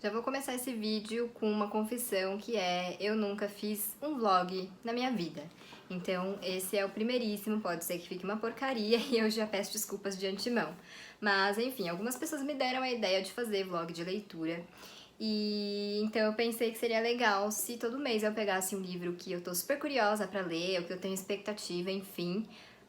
Já vou começar esse vídeo com uma confissão que é: eu nunca fiz um vlog na minha vida. Então esse é o primeiríssimo, pode ser que fique uma porcaria e eu já peço desculpas de antemão. Mas enfim, algumas pessoas me deram a ideia de fazer vlog de leitura. E então eu pensei que seria legal se todo mês eu pegasse um livro que eu tô super curiosa pra ler, ou que eu tenho expectativa, enfim,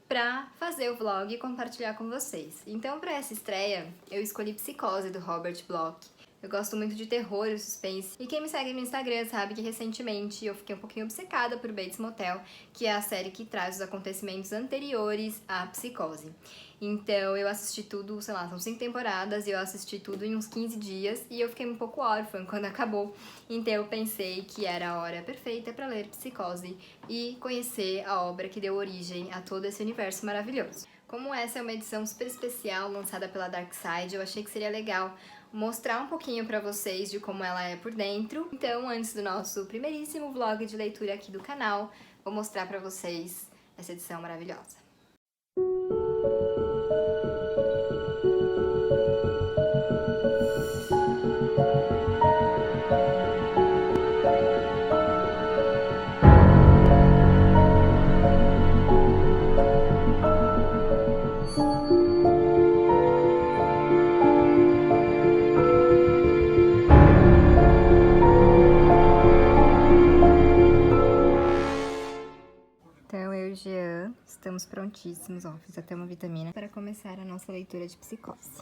pra fazer o vlog e compartilhar com vocês. Então, pra essa estreia, eu escolhi Psicose, do Robert Bloch. Eu gosto muito de terror e suspense. E quem me segue no Instagram sabe que recentemente eu fiquei um pouquinho obcecada por Bates Motel, que é a série que traz os acontecimentos anteriores à Psicose. Então eu assisti tudo, sei lá, são 5 temporadas e eu assisti tudo em uns 15 dias e eu fiquei um pouco órfã quando acabou. Então eu pensei que era a hora perfeita para ler Psicose e conhecer a obra que deu origem a todo esse universo maravilhoso. Como essa é uma edição super especial lançada pela Dark Side, eu achei que seria legal mostrar um pouquinho pra vocês de como ela é por dentro. Então, antes do nosso primeiríssimo vlog de leitura aqui do canal, vou mostrar pra vocês essa edição maravilhosa. Então, eu e o Jean estamos prontíssimos, ó, fiz até uma vitamina para começar a nossa leitura de Psicose.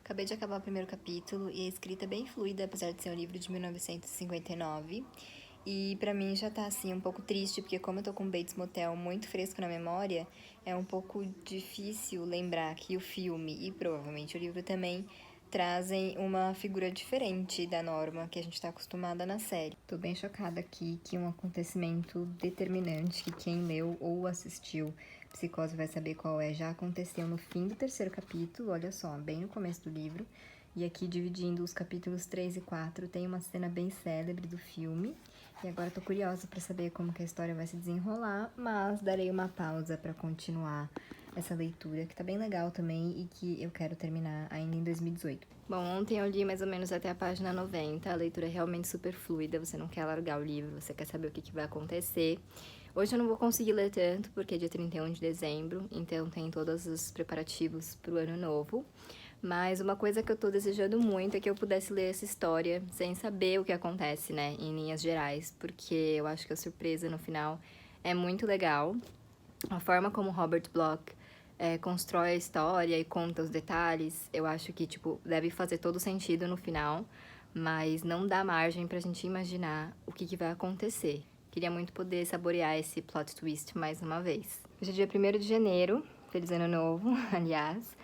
Acabei de acabar o primeiro capítulo e a escrita é bem fluida, apesar de ser um livro de 1959. E pra mim já tá assim um pouco triste, porque como eu tô com Bates Motel muito fresco na memória, é um pouco difícil lembrar que o filme e provavelmente o livro também trazem uma figura diferente da Norma que a gente tá acostumada na série. Tô bem chocada aqui que um acontecimento determinante que quem leu ou assistiu Psicose vai saber qual é, já aconteceu no fim do terceiro capítulo, olha só, bem no começo do livro. E aqui, dividindo os capítulos 3 e 4, tem uma cena bem célebre do filme. E agora tô curiosa pra saber como que a história vai se desenrolar, mas darei uma pausa pra continuar essa leitura, que tá bem legal também e que eu quero terminar ainda em 2018. Bom, ontem eu li mais ou menos até a página 90, a leitura é realmente super fluida, você não quer largar o livro, você quer saber o que vai acontecer. Hoje eu não vou conseguir ler tanto, porque é dia 31 de dezembro, então tem todos os preparativos pro ano novo. Mas uma coisa que eu tô desejando muito é que eu pudesse ler essa história sem saber o que acontece, né, em linhas gerais, porque eu acho que a surpresa no final é muito legal. A forma como Robert Bloch constrói a história e conta os detalhes, eu acho que, tipo, deve fazer todo sentido no final, mas não dá margem pra gente imaginar o que vai acontecer. Queria muito poder saborear esse plot twist mais uma vez. Hoje é dia 1º de janeiro, feliz ano novo, aliás.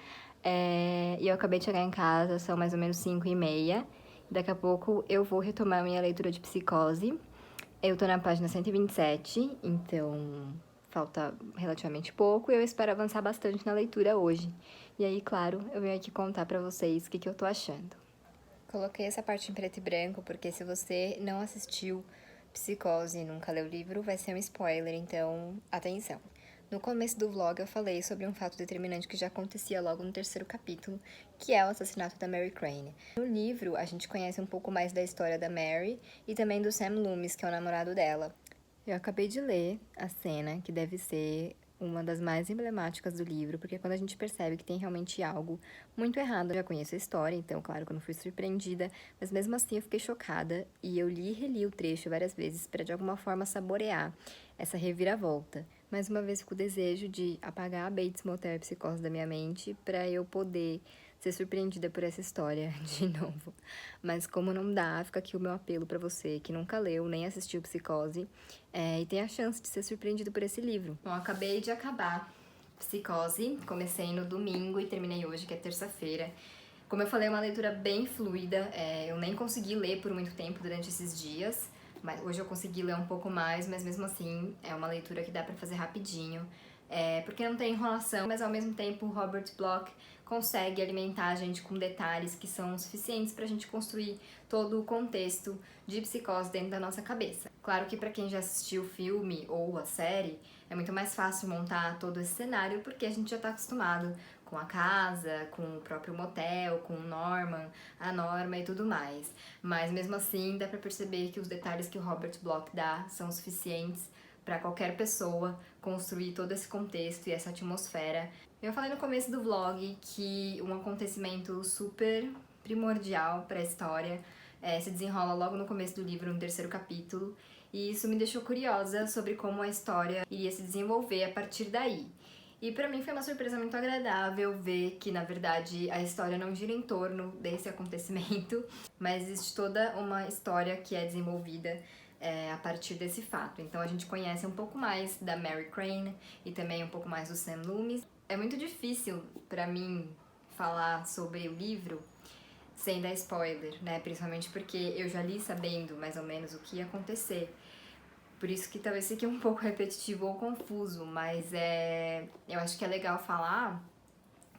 E eu acabei de chegar em casa, são mais ou menos 5h30. Daqui a pouco eu vou retomar minha leitura de Psicose. Eu tô na página 127, então falta relativamente pouco e eu espero avançar bastante na leitura hoje. E aí, claro, eu venho aqui contar pra vocês o que eu tô achando. Coloquei essa parte em preto e branco porque se você não assistiu Psicose e nunca leu o livro, vai ser um spoiler, então atenção. No começo do vlog eu falei sobre um fato determinante que já acontecia logo no terceiro capítulo, que é o assassinato da Mary Crane. No livro, a gente conhece um pouco mais da história da Mary e também do Sam Loomis, que é o namorado dela. Eu acabei de ler a cena, que deve ser uma das mais emblemáticas do livro, porque quando a gente percebe que tem realmente algo muito errado, eu já conheço a história, então, claro que eu não fui surpreendida, mas mesmo assim eu fiquei chocada e eu li e reli o trecho várias vezes para de alguma forma saborear essa reviravolta. Mais uma vez fico o desejo de apagar a Bates Motel e Psicose da minha mente para eu poder ser surpreendida por essa história de novo. Mas como não dá, fica aqui o meu apelo para você que nunca leu nem assistiu Psicose e tem a chance de ser surpreendido por esse livro. Bom, acabei de acabar Psicose, comecei no domingo e terminei hoje, que é terça-feira. Como eu falei, é uma leitura bem fluida, eu nem consegui ler por muito tempo durante esses dias, mas hoje eu consegui ler um pouco mais, mas mesmo assim é uma leitura que dá pra fazer rapidinho, porque não tem enrolação, mas ao mesmo tempo o Robert Bloch consegue alimentar a gente com detalhes que são suficientes pra gente construir todo o contexto de Psicose dentro da nossa cabeça. Claro que pra quem já assistiu o filme ou a série, é muito mais fácil montar todo esse cenário porque a gente já tá acostumado com a casa, com o próprio motel, com o Norman, a Norma e tudo mais. Mas mesmo assim dá pra perceber que os detalhes que o Robert Bloch dá são suficientes para qualquer pessoa construir todo esse contexto e essa atmosfera. Eu falei no começo do vlog que um acontecimento super primordial para a história se desenrola logo no começo do livro, no terceiro capítulo, e isso me deixou curiosa sobre como a história iria se desenvolver a partir daí. E pra mim foi uma surpresa muito agradável ver que, na verdade, a história não gira em torno desse acontecimento, mas existe toda uma história que é desenvolvida a partir desse fato. Então a gente conhece um pouco mais da Mary Crane e também um pouco mais do Sam Loomis. É muito difícil pra mim falar sobre o livro sem dar spoiler, né? Principalmente porque eu já li sabendo mais ou menos o que ia acontecer. Por isso que talvez fique um pouco repetitivo ou confuso, mas eu acho que é legal falar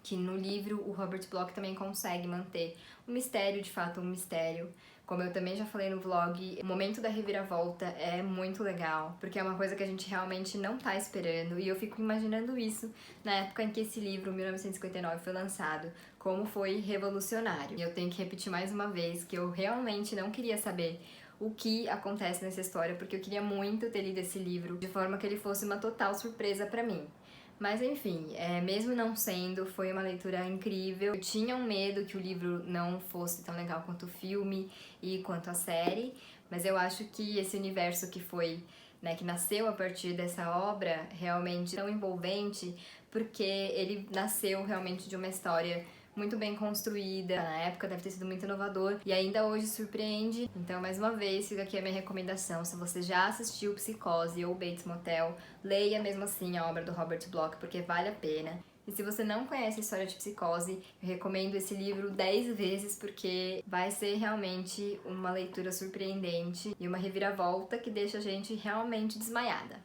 que no livro o Robert Bloch também consegue manter um mistério, de fato um mistério. Como eu também já falei no vlog, o momento da reviravolta é muito legal, porque é uma coisa que a gente realmente não tá esperando, e eu fico imaginando isso na época em que esse livro, 1959, foi lançado, como foi revolucionário. E eu tenho que repetir mais uma vez que eu realmente não queria saber o que acontece nessa história, porque eu queria muito ter lido esse livro de forma que ele fosse uma total surpresa pra mim. Mas enfim, mesmo não sendo, foi uma leitura incrível. Eu tinha um medo que o livro não fosse tão legal quanto o filme e quanto a série, mas eu acho que esse universo que foi, né, que nasceu a partir dessa obra, realmente tão envolvente, porque ele nasceu realmente de uma história muito bem construída, na época deve ter sido muito inovador e ainda hoje surpreende. Então, mais uma vez, fica aqui a minha recomendação. Se você já assistiu Psicose ou Bates Motel, leia mesmo assim a obra do Robert Bloch, porque vale a pena. E se você não conhece a história de Psicose, eu recomendo esse livro 10 vezes, porque vai ser realmente uma leitura surpreendente e uma reviravolta que deixa a gente realmente desmaiada.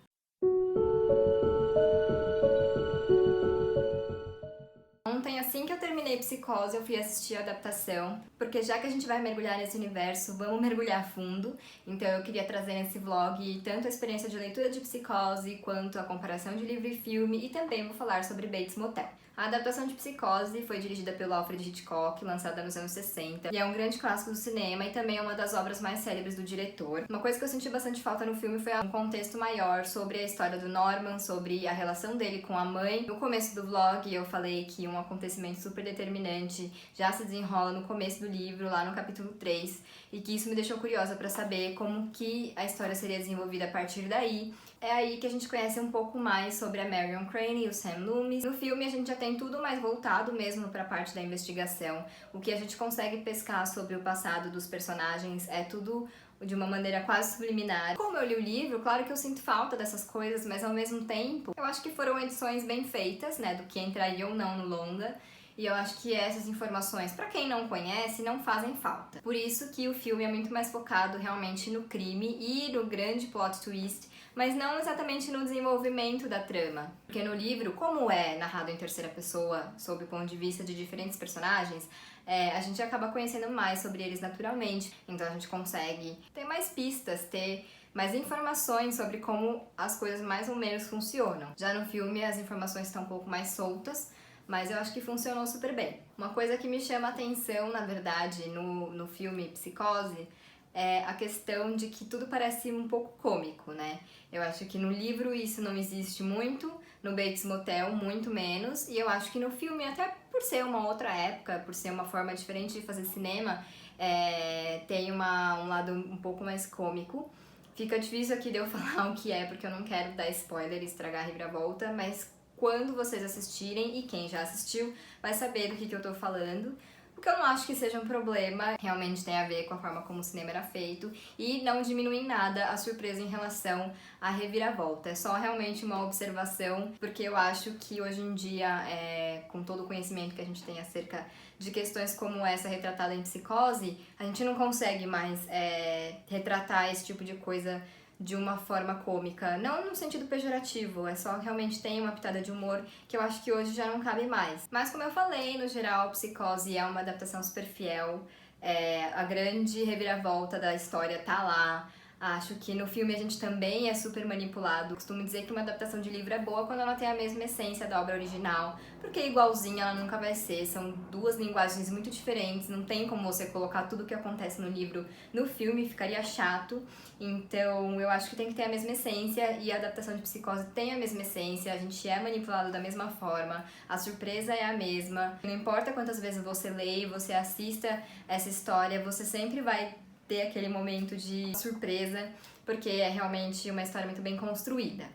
Ontem, assim que eu terminei Psicose, eu fui assistir a adaptação, porque já que a gente vai mergulhar nesse universo, vamos mergulhar fundo. Então eu queria trazer nesse vlog tanto a experiência de leitura de Psicose, quanto a comparação de livro e filme, e também vou falar sobre Bates Motel. A adaptação de Psicose foi dirigida pelo Alfred Hitchcock, lançada nos anos 60, e é um grande clássico do cinema e também é uma das obras mais célebres do diretor. Uma coisa que eu senti bastante falta no filme foi um contexto maior sobre a história do Norman, sobre a relação dele com a mãe. No começo do vlog eu falei que um acontecimento super determinante já se desenrola no começo do livro, lá no capítulo 3, e que isso me deixou curiosa para saber como que a história seria desenvolvida a partir daí. É aí que a gente conhece um pouco mais sobre a Marion Crane e o Sam Loomis. No filme a gente já tem tudo mais voltado mesmo para a parte da investigação. O que a gente consegue pescar sobre o passado dos personagens é tudo de uma maneira quase subliminar. Como eu li o livro, claro que eu sinto falta dessas coisas, mas ao mesmo tempo eu acho que foram edições bem feitas, né, do que entraria ou não no longa. E eu acho que essas informações, pra quem não conhece, não fazem falta. Por isso que o filme é muito mais focado realmente no crime e no grande plot twist, mas não exatamente no desenvolvimento da trama. Porque no livro, como é narrado em terceira pessoa, sob o ponto de vista de diferentes personagens, a gente acaba conhecendo mais sobre eles naturalmente. Então a gente consegue ter mais pistas, ter mais informações sobre como as coisas mais ou menos funcionam. Já no filme as informações estão um pouco mais soltas, mas eu acho que funcionou super bem. Uma coisa que me chama a atenção, na verdade, no filme Psicose, é a questão de que tudo parece um pouco cômico, né? Eu acho que no livro isso não existe muito, no Bates Motel muito menos, e eu acho que no filme, até por ser uma outra época, por ser uma forma diferente de fazer cinema, tem um lado um pouco mais cômico. Fica difícil aqui de eu falar o que é, porque eu não quero dar spoiler e estragar a reviravolta, mas quando vocês assistirem, e quem já assistiu vai saber do que eu tô falando, porque eu não acho que seja um problema, realmente tem a ver com a forma como o cinema era feito, e não diminui em nada a surpresa em relação à reviravolta. É só realmente uma observação, porque eu acho que hoje em dia, com todo o conhecimento que a gente tem acerca de questões como essa retratada em Psicose, a gente não consegue mais retratar esse tipo de coisa de uma forma cômica, não no sentido pejorativo, é só realmente tem uma pitada de humor que eu acho que hoje já não cabe mais. Mas como eu falei, no geral, Psicose é uma adaptação super fiel, a grande reviravolta da história tá lá, Acho que no filme a gente também é super manipulado. Costumo dizer que uma adaptação de livro é boa quando ela tem a mesma essência da obra original, porque igualzinha ela nunca vai ser. São duas linguagens muito diferentes, não tem como você colocar tudo o que acontece no livro no filme, ficaria chato. Então eu acho que tem que ter a mesma essência, e a adaptação de Psicose tem a mesma essência, a gente é manipulado da mesma forma, a surpresa é a mesma. Não importa quantas vezes você lê e você assista essa história, você sempre vai ter aquele momento de surpresa, porque é realmente uma história muito bem construída.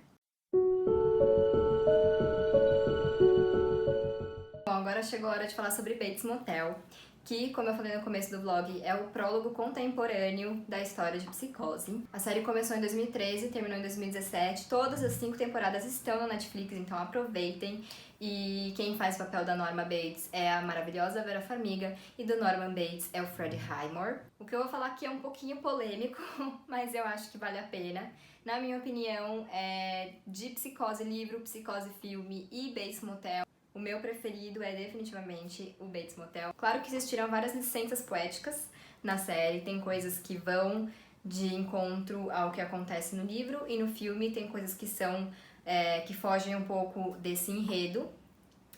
Bom, agora chegou a hora de falar sobre Bates Motel, que, como eu falei no começo do vlog, é o prólogo contemporâneo da história de Psicose. A série começou em 2013 e terminou em 2017. Todas as 5 temporadas estão no Netflix, então aproveitem. E quem faz o papel da Norma Bates é a maravilhosa Vera Farmiga, e do Norman Bates é o Freddie Highmore. O que eu vou falar aqui é um pouquinho polêmico, mas eu acho que vale a pena. Na minha opinião, de Psicose livro, Psicose filme e Bates Motel, o meu preferido é definitivamente o Bates Motel. Claro que existiram várias licenças poéticas na série, tem coisas que vão de encontro ao que acontece no livro, e no filme tem coisas que são que fogem um pouco desse enredo.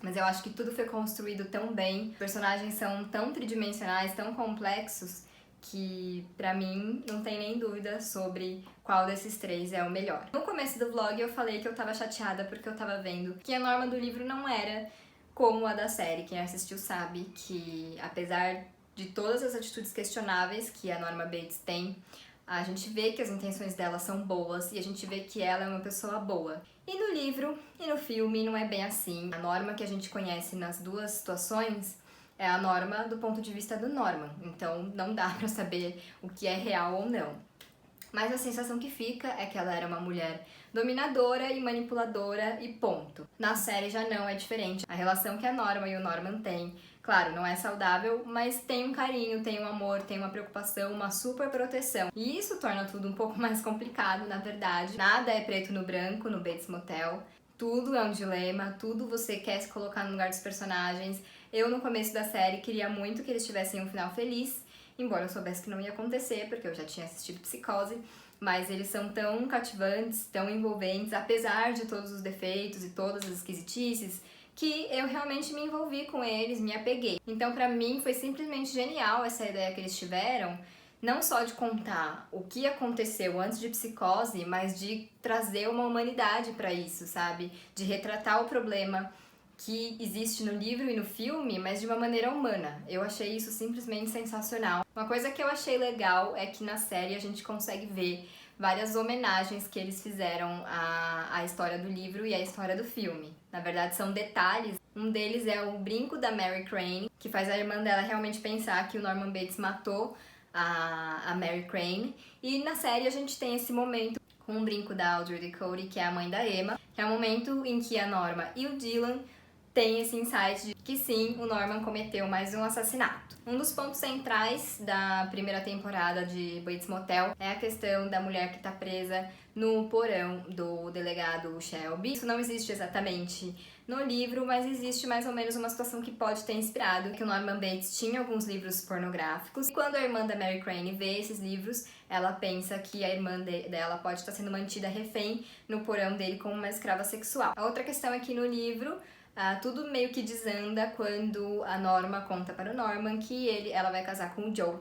Mas eu acho que tudo foi construído tão bem, os personagens são tão tridimensionais, tão complexos, que pra mim não tem nem dúvida sobre qual desses 3 é o melhor. No começo do vlog eu falei que eu tava chateada porque eu tava vendo que a Norma do livro não era como a da série. Quem assistiu sabe que, apesar de todas as atitudes questionáveis que a Norma Bates tem, a gente vê que as intenções dela são boas e a gente vê que ela é uma pessoa boa. E no livro e no filme não é bem assim. A Norma que a gente conhece nas duas situações é a Norma do ponto de vista do Norman, então não dá pra saber o que é real ou não. Mas a sensação que fica é que ela era uma mulher dominadora e manipuladora e ponto. Na série já não é diferente. A relação que a Norma e o Norman têm, claro, não é saudável, mas tem um carinho, tem um amor, tem uma preocupação, uma super proteção. E isso torna tudo um pouco mais complicado, na verdade. Nada é preto no branco no Bates Motel. Tudo é um dilema, tudo você quer se colocar no lugar dos personagens. Eu, no começo da série, queria muito que eles tivessem um final feliz, embora eu soubesse que não ia acontecer, porque eu já tinha assistido Psicose, mas eles são tão cativantes, tão envolventes, apesar de todos os defeitos e todas as esquisitices, que eu realmente me envolvi com eles, me apeguei. Então, pra mim, foi simplesmente genial essa ideia que eles tiveram, não só de contar o que aconteceu antes de Psicose, mas de trazer uma humanidade pra isso, sabe? De retratar o problema que existe no livro e no filme, mas de uma maneira humana. Eu achei isso simplesmente sensacional. Uma coisa que eu achei legal é que na série a gente consegue ver várias homenagens que eles fizeram à história do livro e à história do filme. Na verdade, são detalhes. Um deles é o brinco da Mary Crane, que faz a irmã dela realmente pensar que o Norman Bates matou a Mary Crane. E na série a gente tem esse momento com o brinco da Audrey Cody, que é a mãe da Emma, que é o momento em que a Norma e o Dylan tem esse insight de que sim, o Norman cometeu mais um assassinato. Um dos pontos centrais da primeira temporada de Bates Motel é a questão da mulher que está presa no porão do delegado Shelby. Isso não existe exatamente no livro, mas existe mais ou menos uma situação que pode ter inspirado, que o Norman Bates tinha alguns livros pornográficos, e quando a irmã da Mary Crane vê esses livros, ela pensa que a irmã dela pode estar sendo mantida refém no porão dele como uma escrava sexual. A outra questão é que no livro, tudo meio que desanda quando a Norma conta para o Norman que ela vai casar com o Joe.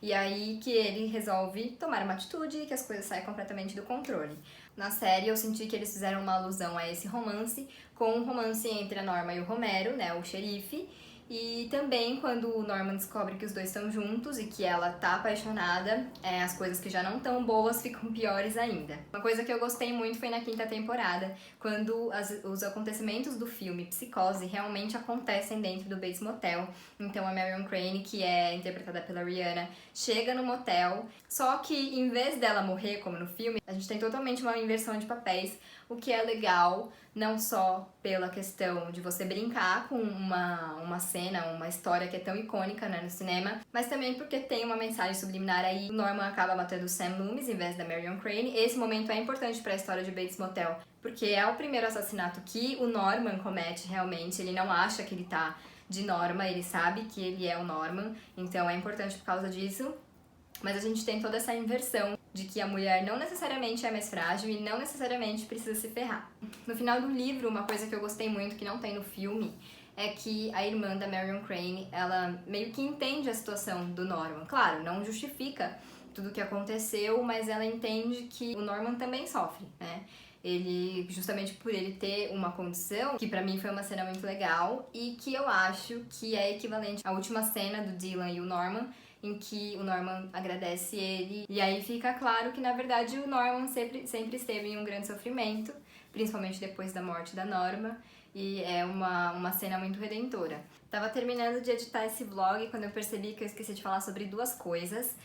E aí que ele resolve tomar uma atitude e que as coisas saem completamente do controle. Na série eu senti que eles fizeram uma alusão a esse romance, com um romance entre a Norma e o Romero, né, o xerife. E também quando o Norman descobre que os dois estão juntos e que ela tá apaixonada, as coisas que já não tão boas ficam piores ainda. Uma coisa que eu gostei muito foi na 5ª temporada, quando os acontecimentos do filme Psicose realmente acontecem dentro do Bates Motel. Então a Marion Crane, que é interpretada pela Rihanna, chega no motel, só que em vez dela morrer como no filme, a gente tem totalmente uma inversão de papéis, o que é legal, não só pela questão de você brincar com uma cena, uma história que é tão icônica, né, no cinema, mas também porque tem uma mensagem subliminar aí. O Norman acaba matando o Sam Loomis em vez da Marion Crane. Esse momento é importante para a história de Bates Motel, porque é o primeiro assassinato que o Norman comete realmente. Ele não acha que ele tá de Norma, ele sabe que ele é o Norman, então é importante por causa disso. Mas a gente tem toda essa inversão de que a mulher não necessariamente é mais frágil e não necessariamente precisa se ferrar. No final do livro, uma coisa que eu gostei muito, que não tem no filme, é que a irmã da Marion Crane, ela meio que entende a situação do Norman. Claro, não justifica tudo o que aconteceu, mas ela entende que o Norman também sofre, né? Ele, justamente por ele ter uma condição, que pra mim foi uma cena muito legal, e que eu acho que é equivalente à última cena do Dylan e o Norman, em que o Norman agradece ele, e aí fica claro que, na verdade, o Norman sempre esteve em um grande sofrimento, principalmente depois da morte da Norma, e é uma cena muito redentora. Tava terminando de editar esse vlog quando eu percebi que eu esqueci de falar sobre duas coisas.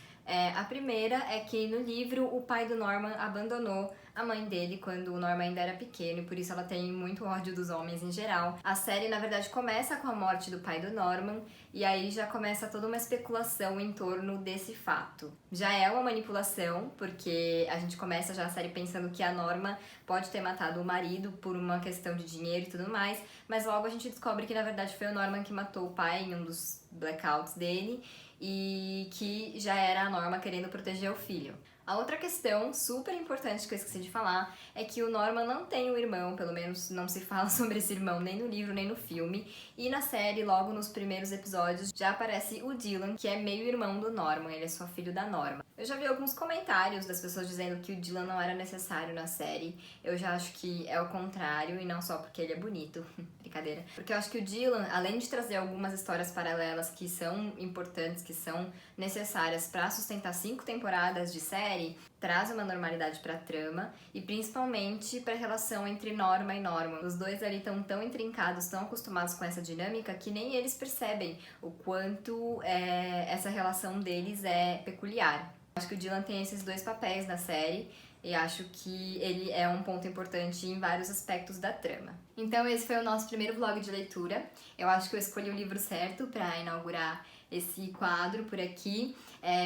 A primeira é que no livro o pai do Norman abandonou a mãe dele quando o Norman ainda era pequeno e por isso ela tem muito ódio dos homens em geral. A série, na verdade, começa com a morte do pai do Norman e aí já começa toda uma especulação em torno desse fato. Já é uma manipulação, porque a gente começa já a série pensando que a Norma pode ter matado o marido por uma questão de dinheiro e tudo mais, mas logo a gente descobre que na verdade foi o Norman que matou o pai em um dos blackouts dele e que já era a Norma querendo proteger o filho. A outra questão super importante que eu esqueci de falar é que o Norman não tem um irmão, pelo menos não se fala sobre esse irmão nem no livro nem no filme, e na série, logo nos primeiros episódios, já aparece o Dylan, que é meio irmão do Norman, ele é só filho da Norma. Eu já vi alguns comentários das pessoas dizendo que o Dylan não era necessário na série, eu já acho que é o contrário, e não só porque ele é bonito, brincadeira. Porque eu acho que o Dylan, além de trazer algumas histórias paralelas que são importantes, que são necessárias pra sustentar 5 temporadas de série, traz uma normalidade pra trama e principalmente pra relação entre Norma e Norman. Os dois ali estão tão intrincados, tão acostumados com essa dinâmica que nem eles percebem o quanto essa relação deles é peculiar. Acho que o Dylan tem esses dois papéis na série e acho que ele é um ponto importante em vários aspectos da trama. Então esse foi o nosso primeiro vlog de leitura. Eu acho que eu escolhi o livro certo pra inaugurar esse quadro por aqui.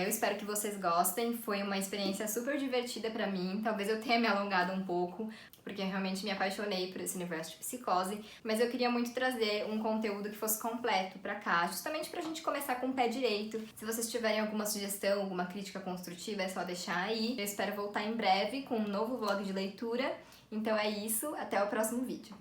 Eu espero que vocês gostem, foi uma experiência super divertida pra mim, talvez eu tenha me alongado um pouco, porque eu realmente me apaixonei por esse universo de psicose, mas eu queria muito trazer um conteúdo que fosse completo pra cá, justamente pra gente começar com o pé direito. Se vocês tiverem alguma sugestão, alguma crítica construtiva, é só deixar aí. Eu espero voltar em breve com um novo vlog de leitura, então é isso, até o próximo vídeo.